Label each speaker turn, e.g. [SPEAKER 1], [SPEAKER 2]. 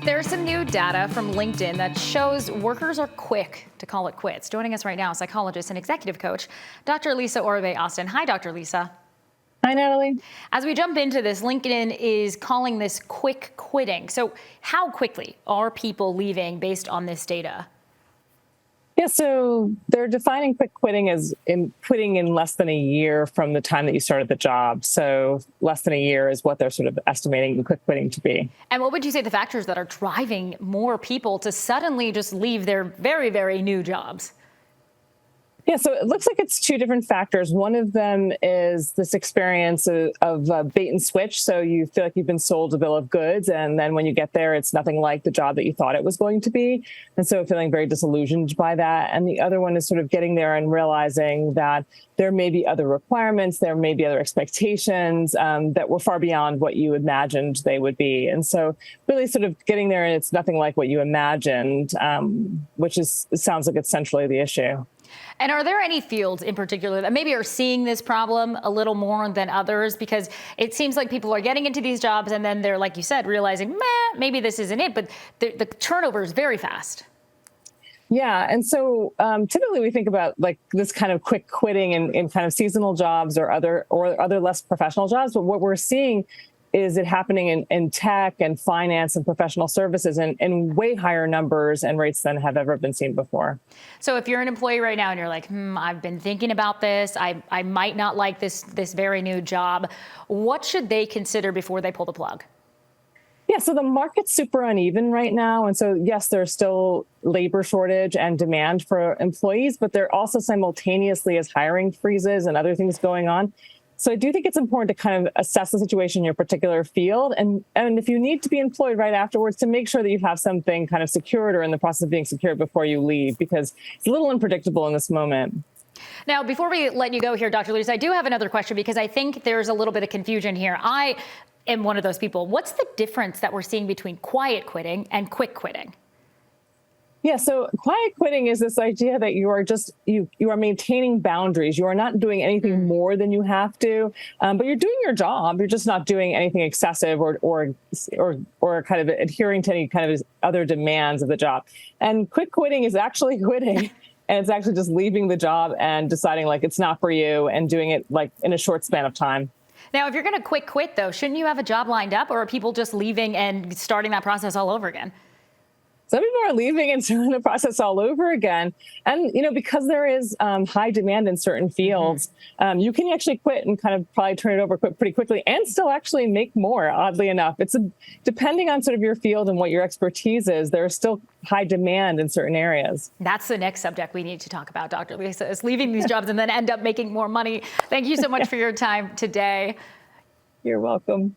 [SPEAKER 1] There's some new data from LinkedIn that shows workers are quick to call it quits. Joining us right now, psychologist and executive coach, Dr. Lisa Orbe-Austin. Hi, Dr. Lisa.
[SPEAKER 2] Hi, Natalie.
[SPEAKER 1] As we jump into this, LinkedIn is calling this quick quitting. So how quickly are people leaving based on this data?
[SPEAKER 2] Yeah, so they're defining quick quitting as quitting in less than a year from the time that you started the job. So less than a year is what they're sort of estimating quick quitting to be.
[SPEAKER 1] And what would you say the factors that are driving more people to suddenly just leave their very, very new jobs?
[SPEAKER 2] Yeah, so it looks like it's two different factors. One of them is this experience of bait and switch. So you feel like you've been sold a bill of goods, and then when you get there, it's nothing like the job that you thought it was going to be. And so feeling very disillusioned by that. And the other one is sort of getting there and realizing that there may be other requirements, there may be other expectations that were far beyond what you imagined they would be. And so really sort of getting there and it's nothing like what you imagined, which sounds like it's centrally the issue.
[SPEAKER 1] And are there any fields in particular that maybe are seeing this problem a little more than others? Because it seems like people are getting into these jobs and then they're, like you said, realizing, maybe this isn't it, but the turnover is very fast.
[SPEAKER 2] Yeah. And so typically we think about like this kind of quick quitting in kind of seasonal jobs or other less professional jobs. But what we're seeing is it happening in tech and finance and professional services in way higher numbers and rates than have ever been seen before.
[SPEAKER 1] So if you're an employee right now and you're like, I've been thinking about this, I might not like this very new job, what should they consider before they pull the plug?
[SPEAKER 2] Yeah, so the market's super uneven right now. And so, yes, there's still labor shortage and demand for employees, but there also simultaneously is hiring freezes and other things going on. So I do think it's important to kind of assess the situation in your particular field. And if you need to be employed right afterwards, to make sure that you have something kind of secured or in the process of being secured before you leave, because it's a little unpredictable in this moment.
[SPEAKER 1] Now, before we let you go here, Dr. Lewis, I do have another question because I think there's a little bit of confusion here. I am one of those people. What's the difference that we're seeing between quiet quitting and quick quitting?
[SPEAKER 2] Yeah, so quiet quitting is this idea that you are just you are maintaining boundaries. You are not doing anything more than you have to, but you're doing your job. You're just not doing anything excessive or kind of adhering to any kind of other demands of the job. And quick quitting is actually quitting. And it's actually just leaving the job and deciding like it's not for you and doing it like in a short span of time.
[SPEAKER 1] Now, if you're going to quick quit, though, shouldn't you have a job lined up, or are people just leaving and starting that process all over again?
[SPEAKER 2] Some people are leaving and starting the process all over again. And, because there is high demand in certain fields, you can actually quit and kind of probably turn it over pretty quickly and still actually make more, oddly enough. Depending on sort of your field and what your expertise is, there's still high demand in certain areas.
[SPEAKER 1] That's the next subject we need to talk about, Dr. Lisa, is leaving these jobs and then end up making more money. Thank you so much for your time today.
[SPEAKER 2] You're welcome.